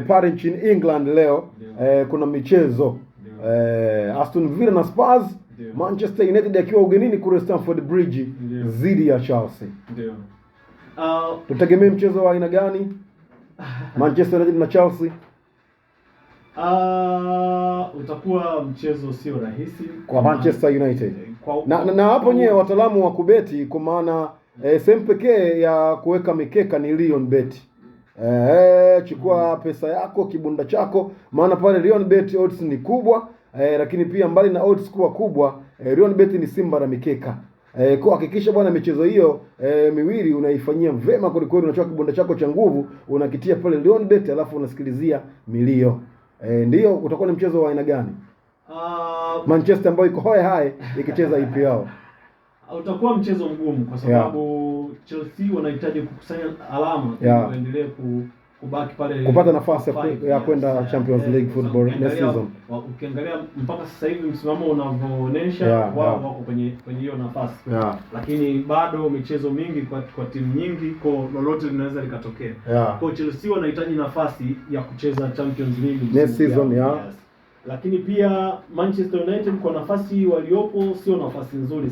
Pale nchini England leo kuna michezo Aston Villa na Spurs, Manchester United akiwa ugenini kule Stamford Bridge dhidi ya Chelsea. Tutegemee mchezo wa aina gani? Manchester United na Chelsea. Utakuwa mchezo sio rahisi kwa Manchester United. Na hapo nyewe wataalamu wa kubeti, kwa maana sehemu pekee ya kuweka mikeka ni Lion Bet. Chukua pesa yako, kibunda chako, maana pale Lion Bet odds ni kubwa, lakini pia mbali na odds kuwa kubwa, Lion Bet ni simba na mikeka. Kwa hakikisha bwana michezo hiyo miwili unaifanyia vema kwa kweli, unachukua kibunda chako cha nguvu unakitia pale Lion Bet, alafu unasikilizia milio. Ndio utakuwa ni mchezo wa aina gani? Manchester ambayo iko hoe hai ikicheza EPL. Utakuwa mchezo mgumu kwa sababu Chelsea wanahitaji kukusanya alama ili waendelee kubaki pale, kupata nafasi ya kwenda Champions League football next season. Ukiangalia mpaka sasa hivi msimamo unavyoonyesha wao wako kwenye hiyo nafasi. Lakini bado michezo mingi kwa timu nyingi, kwa lolote linaweza likatokea. Kwa Chelsea wanahitaji nafasi ya kucheza Champions League next season. Lakini pia Manchester United kwa nafasi waliopo sio nafasi nzuri.